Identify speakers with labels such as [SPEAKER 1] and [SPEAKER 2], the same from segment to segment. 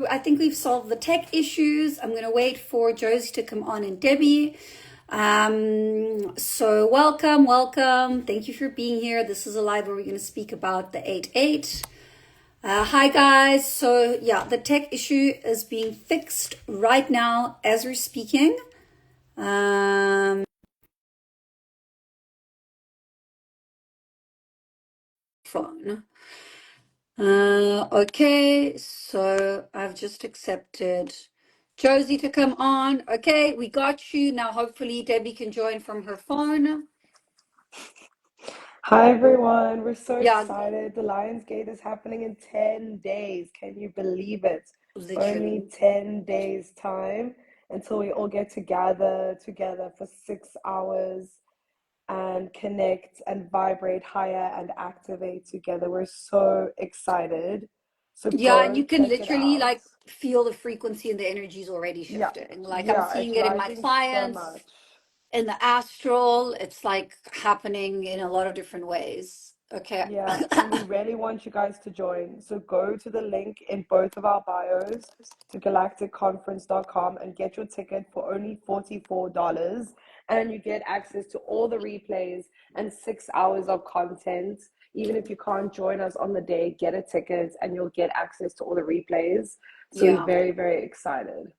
[SPEAKER 1] I think we've solved the tech issues. I'm going to wait for Josie to come on and Debbie. So welcome, welcome. Thank you for being here. This is a live where we're going to speak about the 8.8. Hi guys. So yeah, the tech issue is being fixed right now as we're speaking. Phone. Okay, so I've just accepted Josie to come on. Okay, we got you. Now hopefully Debbie can join from her phone.
[SPEAKER 2] Hi everyone, we're so
[SPEAKER 1] Yeah,
[SPEAKER 2] excited. The Lionsgate is happening in 10 days. Can you believe it? Only
[SPEAKER 1] literally.
[SPEAKER 2] 10 days time until we all get together for 6 hours and connect and vibrate higher and activate together. We're so excited. So
[SPEAKER 1] Yeah, and
[SPEAKER 2] go
[SPEAKER 1] you can
[SPEAKER 2] check it
[SPEAKER 1] literally
[SPEAKER 2] out.
[SPEAKER 1] like feel the frequency and the energy is already
[SPEAKER 2] Yeah,
[SPEAKER 1] shifting. Like I'm
[SPEAKER 2] yeah, it's
[SPEAKER 1] seeing it in my
[SPEAKER 2] rising so
[SPEAKER 1] clients,
[SPEAKER 2] much.
[SPEAKER 1] in the astral. It's like happening in a lot of different ways. Okay.
[SPEAKER 2] Yeah, and we really want you guys to join. So go to the link in both of our bios to galacticconference.com and get your ticket for only $44. And you get access to all the replays and 6 hours of content. Even if you can't join us on the day, get a ticket and you'll get access to all the replays. So we're
[SPEAKER 1] Yeah.
[SPEAKER 2] very, very excited.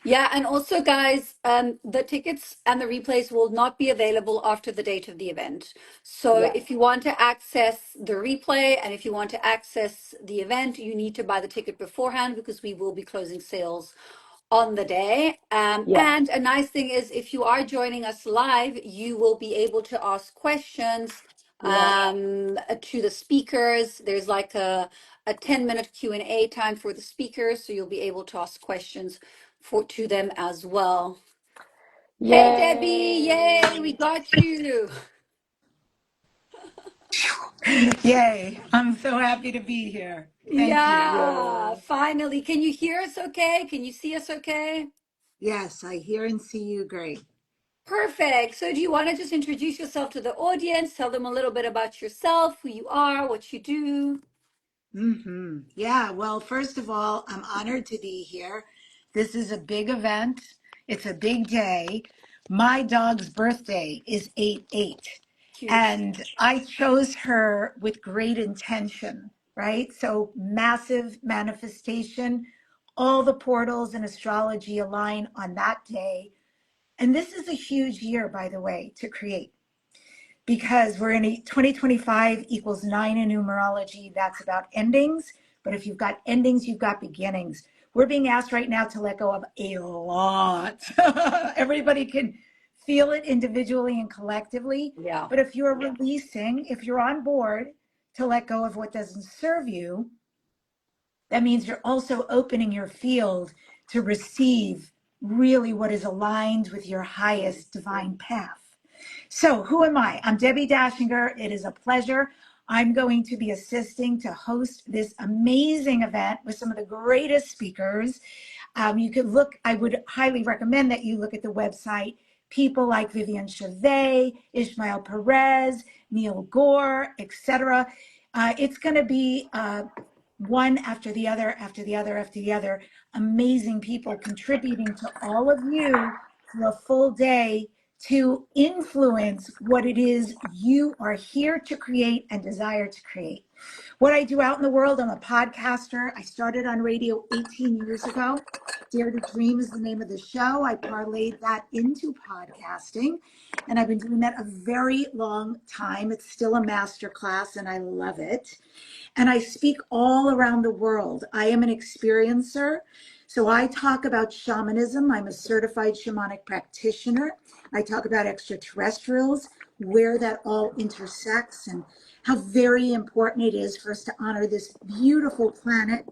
[SPEAKER 1] Yeah, and also, guys, the tickets and the replays will not be available after the date of the event. So
[SPEAKER 2] Yeah,
[SPEAKER 1] if you want to access the replay and if you want to access the event, you need to buy the ticket beforehand because we will be closing sales on the day.
[SPEAKER 2] yeah,
[SPEAKER 1] And a nice thing is if you are joining us live, you will be able to ask questions
[SPEAKER 2] yeah.
[SPEAKER 1] to the speakers. There's like a 10-minute Q&A time for the speakers, so you'll be able to ask questions to them as well. Hey Debbie, yay, we
[SPEAKER 2] Yay!
[SPEAKER 1] got you.
[SPEAKER 3] Yay. I'm so happy to be here. Thank you.
[SPEAKER 1] Yeah,
[SPEAKER 2] Yay!
[SPEAKER 1] finally. Can you hear us okay? Can you see us okay?
[SPEAKER 3] Yes, I hear and see you great.
[SPEAKER 1] Perfect. So do you want to just introduce yourself to the audience? Tell them a little bit about yourself, who you are, what you do.
[SPEAKER 3] Yeah, well, first of all, I'm honored to be here. This is a big event. It's a big day. My dog's birthday is 8/8,
[SPEAKER 1] Cute.
[SPEAKER 3] and I chose her with great intention, right? So massive manifestation. All the portals in astrology align on that day. And this is a huge year, by the way, to create because we're in a 2025 equals 9 in numerology. That's about endings. But if you've got endings, you've got beginnings. We're being asked right now to let go of a lot. Everybody can feel it individually and collectively.
[SPEAKER 1] Yeah.
[SPEAKER 3] But if you're releasing, if you're on board to let go of what doesn't serve you, that means you're also opening your field to receive really what is aligned with your highest divine path. So, who am I? I'm Debbie Dachinger. It is a pleasure. I'm going to be assisting to host this amazing event with some of the greatest speakers. You could look, I would highly recommend that you look at the website. People like Vivian Chavez, Ishmael Perez, Neil Gore, etc. It's going to be one after the other, after the other, after the other. Amazing people contributing to all of you for a full day to influence what it is you are here to create and desire to create. What I do out in the world, I'm a podcaster. I started on radio 18 years ago. Dare to Dream is the name of the show. I parlayed that into podcasting, and I've been doing that a very long time. It's still a master class, and I love it. And I speak all around the world. I am an experiencer. So I talk about shamanism. I'm a certified shamanic practitioner. I talk about extraterrestrials, where that all intersects, and how very important it is for us to honor this beautiful planet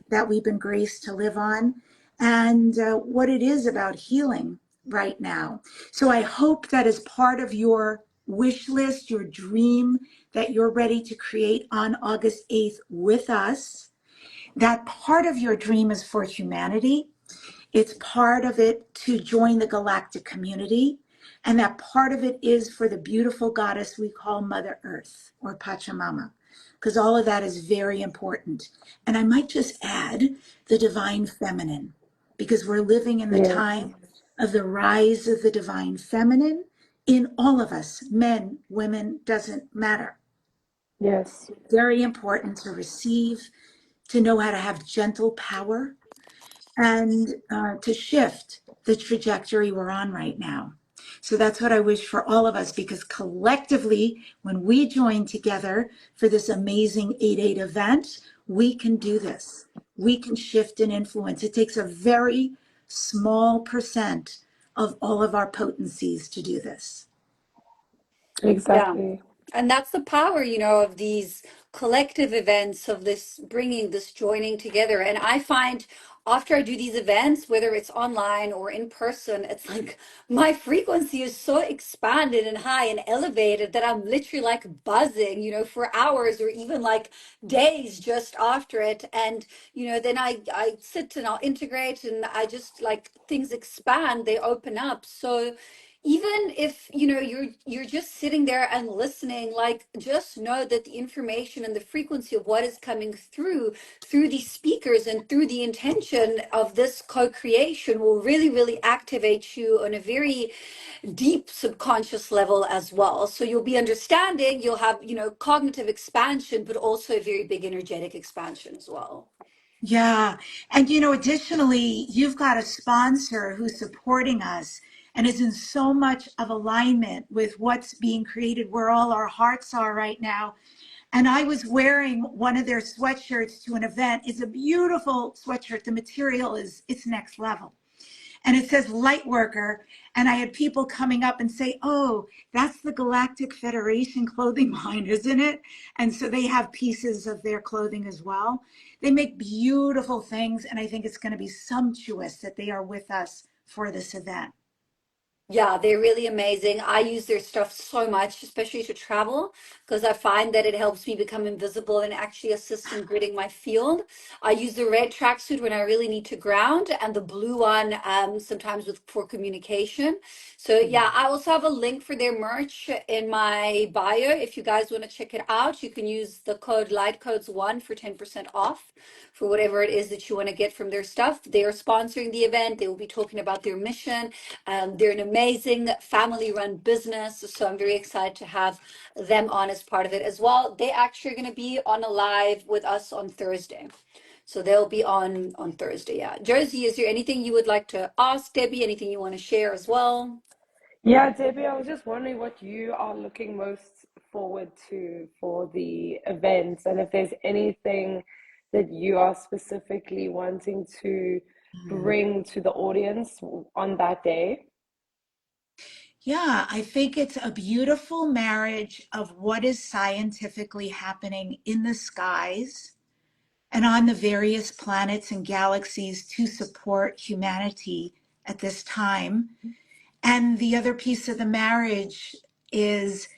[SPEAKER 3] that we've been graced to live on, and what it is about healing right now. So I hope that as part of your wish list, your dream that you're ready to create on August 8th with us, that part of your dream is for humanity. It's part of it to join the galactic community. And that part of it is for the beautiful goddess we call Mother Earth or Pachamama. because all of that is very important. And I might just add the divine feminine, because we're living in the
[SPEAKER 2] Yes.
[SPEAKER 3] time of the rise of the divine feminine in all of us, men, women, doesn't matter.
[SPEAKER 2] Yes.
[SPEAKER 3] Very important to receive, to know how to have gentle power, and to shift the trajectory we're on right now. So that's what I wish for all of us, because collectively, when we join together for this amazing 8-8 event, we can do this. We can shift and influence. It takes a very small percent of all of our potencies to do this.
[SPEAKER 1] Yeah.
[SPEAKER 2] Exactly.
[SPEAKER 1] And that's the power, of these collective events, of this bringing, this joining together. And I find after I do these events, whether it's online or in person, it's like my frequency is so expanded and high and elevated that I'm literally like buzzing, for hours or even like days just after it. And, then I sit and I'll integrate and I just like things expand, they open up. So, even if you're just sitting there and listening, like just know that the information and the frequency of what is coming through these speakers and through the intention of this co-creation will really really activate you on a very deep subconscious level as well. So you'll be understanding, you'll have cognitive expansion, but also a very big energetic expansion as well.
[SPEAKER 3] Yeah. And, additionally, you've got a sponsor who's supporting us and is in so much of alignment with what's being created, where all our hearts are right now. And I was wearing one of their sweatshirts to an event. It's a beautiful sweatshirt. The material it's next level. And it says light worker. And I had people coming up and say, oh, that's the Galactic Federation clothing line, isn't it? And so they have pieces of their clothing as well. They make beautiful things. And I think it's going to be sumptuous that they are with us for this event.
[SPEAKER 1] Yeah, they're really amazing. I use their stuff so much, especially to travel, because I find that it helps me become invisible and actually assist in gridding my field. I use the red tracksuit when I really need to ground, and the blue one sometimes for communication. So yeah, I also have a link for their merch in my bio. If you guys want to check it out, you can use the code LIGHTCODES1 for 10% off for whatever it is that you want to get from their stuff. They are sponsoring the event. They will be talking about their mission. They're an amazing family-run business, so I'm very excited to have them on as part of it as well. They actually are going to be on a live with us on Thursday. So they'll be on Thursday. Yeah. Josie, is there anything you would like to ask Debbie? Anything you want to share as well?
[SPEAKER 2] Yeah, Debbie, I was just wondering what you are looking most forward to for the events, and if there's anything that you are specifically wanting to bring to the audience on that day.
[SPEAKER 3] Yeah, I think it's a beautiful marriage of what is scientifically happening in the skies and on the various planets and galaxies to support humanity at this time. And the other piece of the marriage is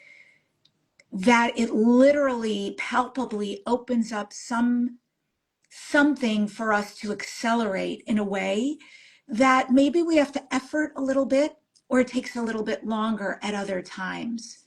[SPEAKER 3] that it literally palpably opens up something for us to accelerate in a way that maybe we have to effort a little bit or it takes a little bit longer at other times.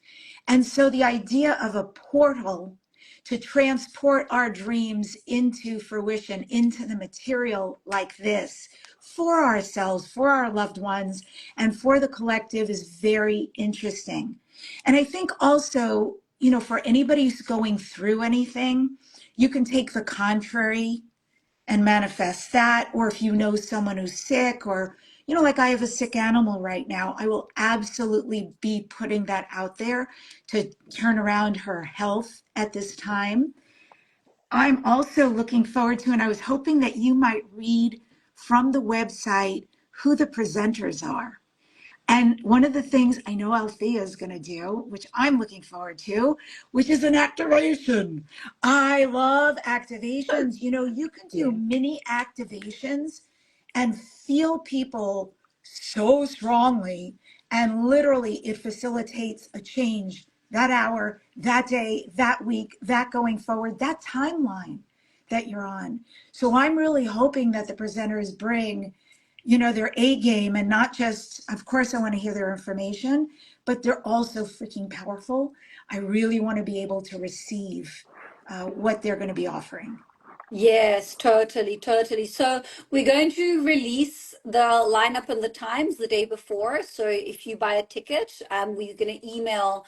[SPEAKER 3] And so the idea of a portal to transport our dreams into fruition, into the material like this, for ourselves, for our loved ones, and for the collective is very interesting. And I think also, for anybody who's going through anything, you can take the contrary and manifest that. Or if you know someone who's sick, or, like I have a sick animal right now, I will absolutely be putting that out there to turn around her health at this time. I'm also looking forward to, and I was hoping that you might read from the website who the presenters are. And one of the things I know Althea is going to do, which I'm looking forward to, which is an activation. I love activations. You can do
[SPEAKER 2] Yeah.
[SPEAKER 3] mini activations and feel people so strongly. And literally, it facilitates a change that hour, that day, that week, that going forward, that timeline that you're on. So I'm really hoping that the presenters bring their A game, and not just, of course, I want to hear their information, but they're also freaking powerful. I really want to be able to receive what they're going to be offering.
[SPEAKER 1] Yes, totally, totally. So we're going to release the lineup and the times the day before. So if you buy a ticket, we're going to email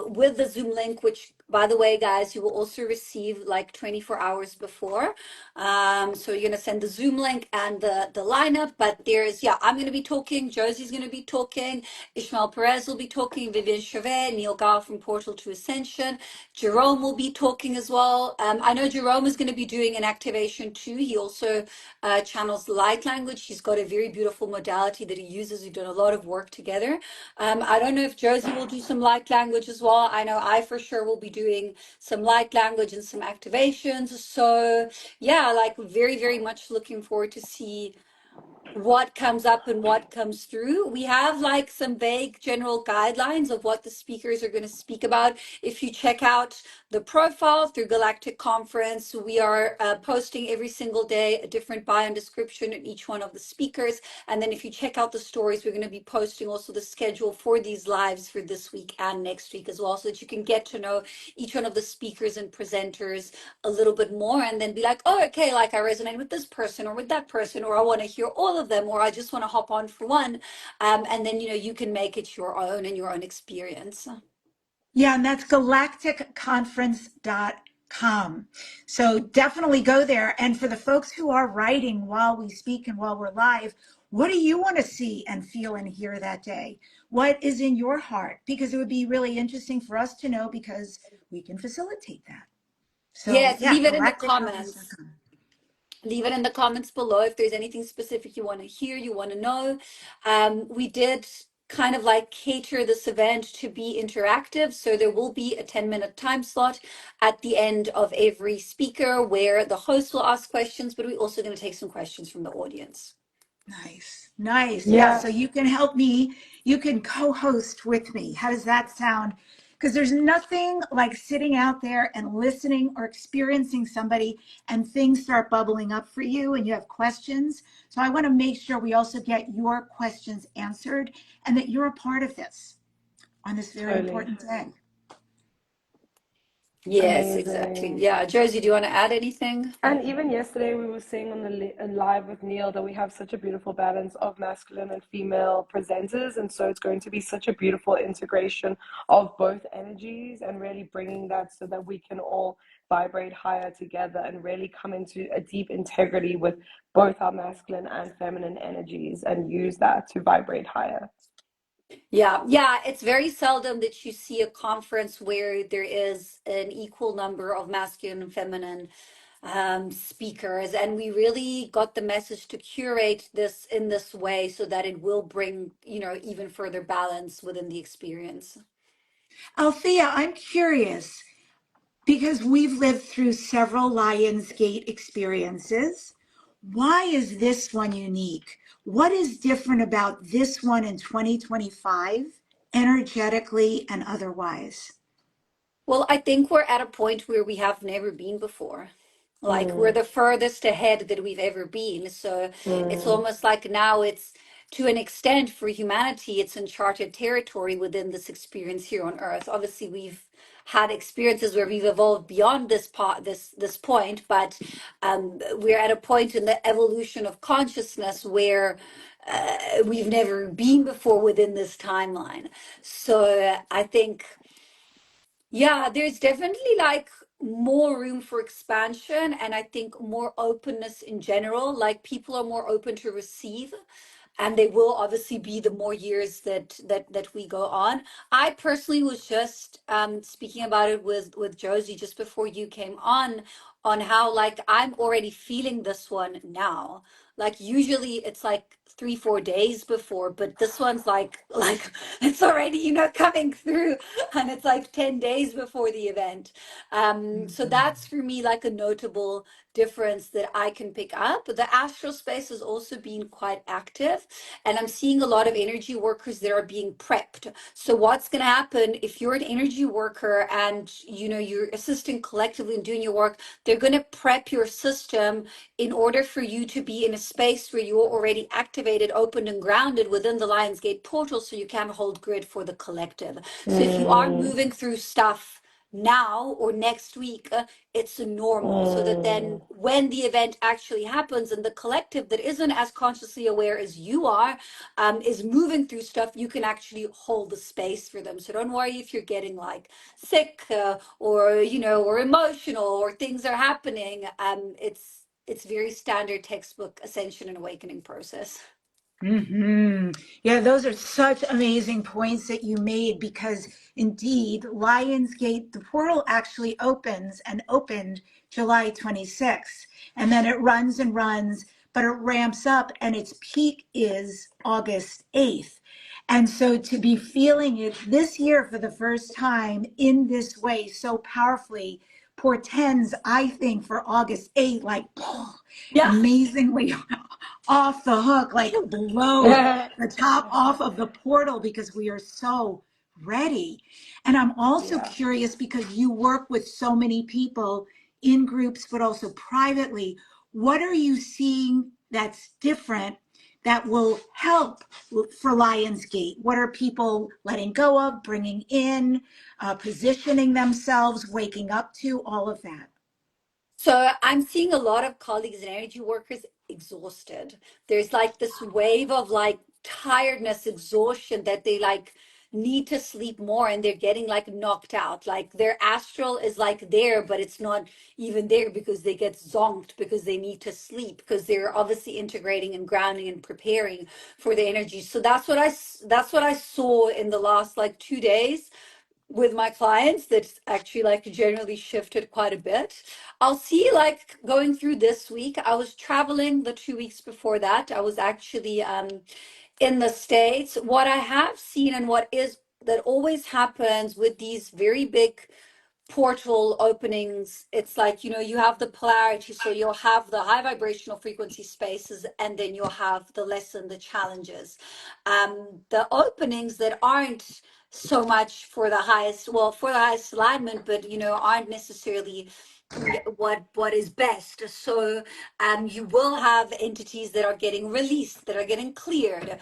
[SPEAKER 1] with the Zoom link, which, by the way, guys, you will also receive like 24 hours before. So you're going to send the Zoom link and the lineup. But there's, yeah, I'm going to be talking. Josie's going to be talking. Ishmael Perez will be talking. Vivian Chevet, Neil Gow from Portal to Ascension. Jerome will be talking as well. I know Jerome is going to be doing an activation too. He also channels light language. He's got a very beautiful modality that he uses. We've done a lot of work together. I don't know if Josie will do some light language as well. I know I for sure will be doing some light language and some activations. So yeah, like very, very much looking forward to see what comes up and what comes through. We have like some vague general guidelines of what the speakers are going to speak about. If you check out the profile through Galactic Conference, we are posting every single day a different bio and description in each one of the speakers. And then if you check out the stories, we're going to be posting also the schedule for these lives for this week and next week as well, so that you can get to know each one of the speakers and presenters a little bit more, and then be like, oh, okay, like I resonate with this person or with that person, or I want to hear all of them, or I just want to hop on for one. And then, you can make it your own and your own experience.
[SPEAKER 3] Yeah, and that's galacticconference.com. So definitely go there. And for the folks who are writing while we speak and while we're live, what do you want to see and feel and hear that day? What is in your heart? Because it would be really interesting for us to know, because we can facilitate that. So
[SPEAKER 1] Yes,
[SPEAKER 3] yeah,
[SPEAKER 1] leave it in the comments.
[SPEAKER 3] galacticconference.com.
[SPEAKER 1] Leave it in the comments below if there's anything specific you want to hear, you want to know. We did kind of like cater this event to be interactive. So there will be a 10-minute time slot at the end of every speaker where the host will ask questions, but we're also going to take some questions from the audience.
[SPEAKER 3] Nice, nice. Yeah,
[SPEAKER 2] Yeah.
[SPEAKER 3] so you can help me, you can co-host with me. How does that sound? Because there's nothing like sitting out there and listening or experiencing somebody and things start bubbling up for you and you have questions. So I want to make sure we also get your questions answered and that you're a part of this on this very
[SPEAKER 2] Totally.
[SPEAKER 3] important day.
[SPEAKER 1] Yes, exactly.
[SPEAKER 2] Amazing.
[SPEAKER 1] Yeah, Josie, do you want to add anything?
[SPEAKER 2] And even yesterday, we were saying on the live with Neil that we have such a beautiful balance of masculine and female presenters. And so it's going to be such a beautiful integration of both energies and really bringing that so that we can all vibrate higher together and really come into a deep integrity with both our masculine and feminine energies and use that to vibrate higher.
[SPEAKER 1] Yeah, it's very seldom that you see a conference where there is an equal number of masculine and feminine speakers, and we really got the message to curate this in this way so that it will bring, even further balance within the experience.
[SPEAKER 3] Althea, I'm curious, because we've lived through several Lionsgate experiences. Why is this one unique? What is different about this one in 2025, energetically and otherwise?
[SPEAKER 1] Well, I think we're at a point where we have never been before. Like we're
[SPEAKER 2] Mm,
[SPEAKER 1] the furthest ahead that we've ever been. So it's
[SPEAKER 2] mm,
[SPEAKER 1] almost like now it's, to an extent, for humanity, it's uncharted territory within this experience here on Earth. Obviously, we've had experiences where we've evolved beyond this part, this point, but we're at a point in the evolution of consciousness where we've never been before within this timeline. So I think, yeah, there's definitely like more room for expansion, and I think more openness in general. Like people are more open to receive, and they will obviously be the more years that we go on. I personally was just speaking about it with Josie just before you came on how like I'm already feeling this one now. Like usually it's like 3 4 days before, but this one's like it's already coming through, and it's like 10 days before the event. So
[SPEAKER 3] Mhm.
[SPEAKER 1] that's for me like a notable difference that I can pick up. The astral space has also been quite active, and I'm seeing a lot of energy workers that are being prepped. So what's going to happen if you're an energy worker and you're assisting collectively and doing your work? They're going to prep your system in order for you to be in a space where you're already activated, opened, and grounded within the Lionsgate portal, so you can hold grid for the collective. So if you are
[SPEAKER 2] mm,
[SPEAKER 1] moving through stuff now or next week, it's a normal, so that then
[SPEAKER 2] Mm.
[SPEAKER 1] when the event actually happens and the collective that isn't as consciously aware as you are is moving through stuff, you can actually hold the space for them. So don't worry if you're getting like sick or or emotional or things are happening. It's very standard textbook ascension and awakening process.
[SPEAKER 3] Yeah, those are such amazing points that you made because indeed, Lionsgate, the portal actually opens and opened July 26th. And then it runs and runs, but it ramps up and its peak is August 8th. And so to be feeling it this year for the first time in this way so powerfully portends, I think, for August 8th, like
[SPEAKER 1] Yeah.
[SPEAKER 3] amazingly off the hook, like blow the top off of the portal because we are so ready. And I'm also
[SPEAKER 2] Yeah.
[SPEAKER 3] curious because you work with so many people in groups, but also privately. What are you seeing that's different that will help for Lionsgate? What are people letting go of, bringing in, positioning themselves, waking up to, all of that?
[SPEAKER 1] So I'm seeing a lot of colleagues and energy workers exhausted. There's like this wave of like tiredness, exhaustion that they like need to sleep more and they're getting like knocked out. Like their astral is like there, but it's not even there because they get zonked because they need to sleep because they're obviously integrating and grounding and preparing for the energy. So that's what I saw in the last like 2 days with my clients. That's actually like generally shifted quite a bit. I'll see like going through this week. I was traveling the 2 weeks before that. I was actually in the States. What I have seen and what is that always happens with these very big portal openings, it's like you have the polarity, so you'll have the high vibrational frequency spaces and then you'll have the lesson, the challenges, the openings that aren't so much for the highest, well, for the highest alignment, but aren't necessarily what is best. So you will have entities that are getting released, that are getting cleared,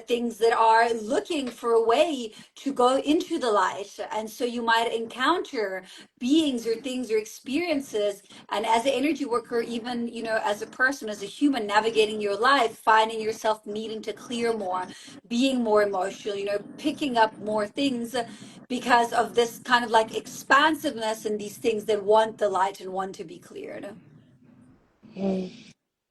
[SPEAKER 1] things that are looking for a way to go into the light. And so you might encounter beings or things or experiences. And as an energy worker, even, as a person, as a human navigating your life, finding yourself needing to clear more, being more emotional, picking up more things because of this kind of like expansiveness and these things that want the light and want to be cleared.
[SPEAKER 2] Mm.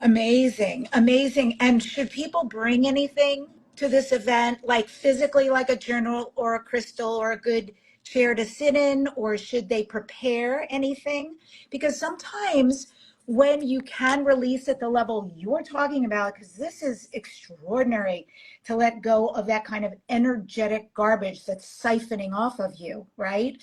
[SPEAKER 3] Amazing, amazing. And should people bring anything to this event, like physically, like a journal or a crystal or a good chair to sit in, or should they prepare anything? Because sometimes when you can release at the level you're talking about, because this is extraordinary to let go of that kind of energetic garbage that's siphoning off of you, right?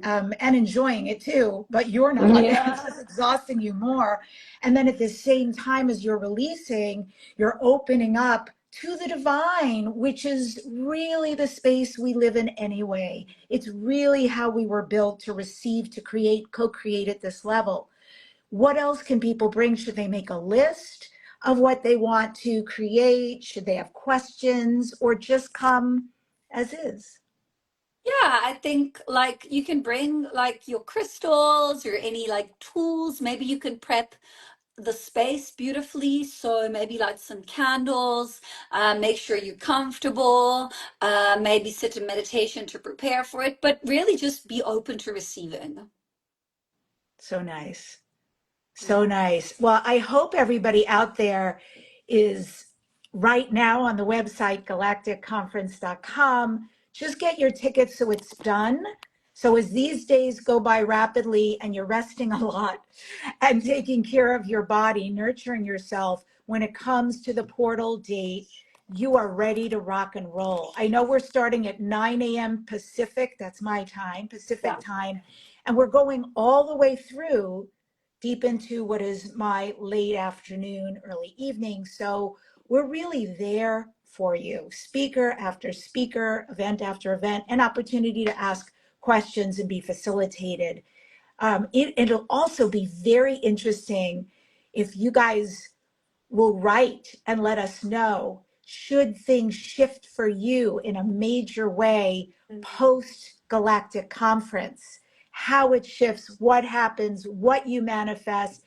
[SPEAKER 3] And enjoying it too, but you're not. It's
[SPEAKER 2] Yeah.
[SPEAKER 3] just exhausting you more. And then at the same time as you're releasing, you're opening up to the divine, which is really the space we live in anyway. It's really how we were built to receive, to create, co-create at this level. What else can people bring? Should they make a list of what they want to create? Should they have questions or just come as is?
[SPEAKER 1] Yeah, I think like you can bring like your crystals or any like tools. Maybe you can prep the space beautifully. So maybe light some candles, make sure you're comfortable, maybe sit in meditation to prepare for it, but really just be open to receiving.
[SPEAKER 3] So nice. So
[SPEAKER 1] Yeah.
[SPEAKER 3] nice. Well, I hope everybody out there is right now on the website, galacticconference.com. Just get your tickets so it's done. So as these days go by rapidly and you're resting a lot and taking care of your body, nurturing yourself, when it comes to the portal date, you are ready to rock and roll. I know we're starting at 9 a.m. Pacific. That's my time,
[SPEAKER 1] Yeah.
[SPEAKER 3] Pacific time. And we're going all the way through deep into what is my late afternoon, early evening. So we're really there for you, speaker after speaker, event after event, an opportunity to ask questions and be facilitated. It'll also be very interesting if you guys will write and let us know should things shift for you in a major way
[SPEAKER 1] Mhm.
[SPEAKER 3] post Galactic Conference. how it shifts, what happens, what you manifest.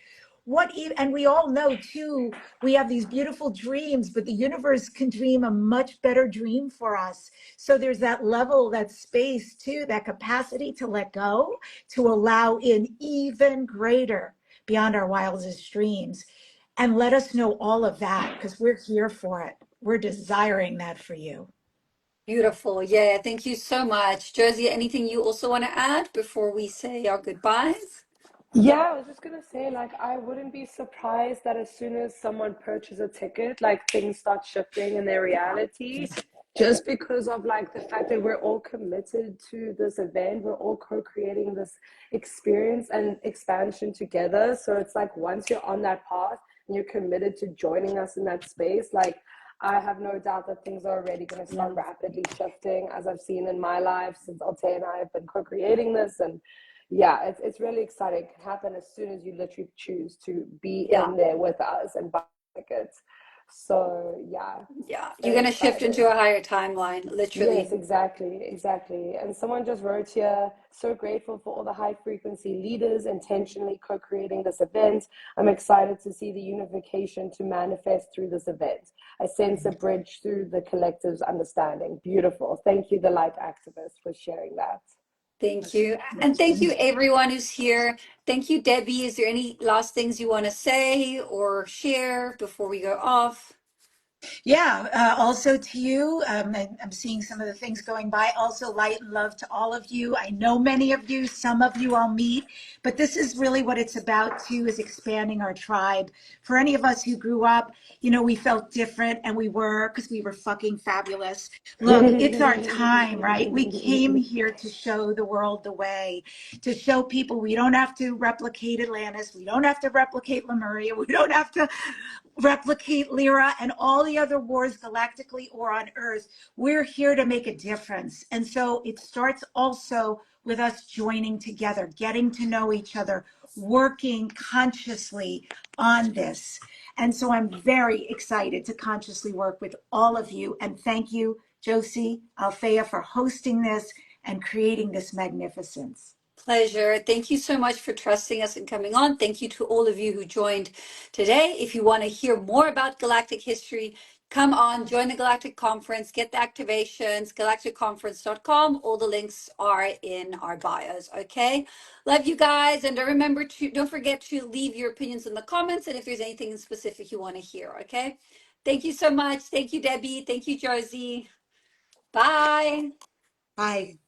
[SPEAKER 3] And we all know too, we have these beautiful dreams, but the universe can dream a much better dream for us. So there's that level, that space too, that capacity to let go, to allow in even greater beyond our wildest dreams. And let us know all of that, because we're here for it. We're desiring that for you.
[SPEAKER 1] Beautiful. Yeah, thank you so much. Josie, anything you also want to add before we say our goodbyes?
[SPEAKER 2] Yeah, I was just gonna say, like, I wouldn't be surprised that as soon as someone purchases a ticket, like things start shifting in their reality, just because of like the fact that we're all committed to this event, we're all co-creating this experience and expansion together. So it's like once you're on that path and you're committed to joining us in that space, like I have no doubt that things are already going to start rapidly shifting, as I've seen in my life since Alte and I have been co-creating this. And yeah, it's really exciting. It can happen as soon as you literally choose to be
[SPEAKER 1] Yeah.
[SPEAKER 2] in there with us and buy tickets. So yeah,
[SPEAKER 1] Yeah. You're
[SPEAKER 2] very
[SPEAKER 1] going to shift
[SPEAKER 2] excited.
[SPEAKER 1] into a higher timeline,
[SPEAKER 2] Yes,
[SPEAKER 1] literally.
[SPEAKER 2] exactly, exactly. And someone just wrote here, so grateful for all the high frequency leaders intentionally co-creating this event. I'm excited to see the unification to manifest through this event. I sense a bridge through the collective's understanding. Beautiful. Thank you, the light activist, for sharing that.
[SPEAKER 1] Thank you. And thank you, everyone who's here. Thank you, Debbie. Is there any last things you want to say or share before we go off?
[SPEAKER 3] Yeah, also to you, I'm seeing some of the things going by. Also, light and love to all of you. I know many of you, some of you I'll meet, but this is really what it's about too, is expanding our tribe. For any of us who grew up, we felt different, and we were, because we were fucking fabulous. Look, it's our time, right? We came here to show the world the way, to show people we don't have to replicate Atlantis, we don't have to replicate Lemuria, we don't have to replicate Lyra and all the other wars galactically or on Earth. We're here to make a difference. And so it starts also with us joining together, getting to know each other, working consciously on this. And so I'm very excited to consciously work with all of you. And thank you, Josie, Althea, for hosting this and creating this magnificence.
[SPEAKER 1] Pleasure. Thank you so much for trusting us and coming on. Thank you to all of you who joined today. If you want to hear more about galactic history, come on, join the Galactic Conference, get the activations, galacticconference.com. All the links are in our bios. Okay. Love you guys. And remember to don't forget to leave your opinions in the comments and if there's anything in specific you want to hear. Okay. Thank you so much. Thank you, Debbie. Thank you, Josie. Bye.
[SPEAKER 3] Bye.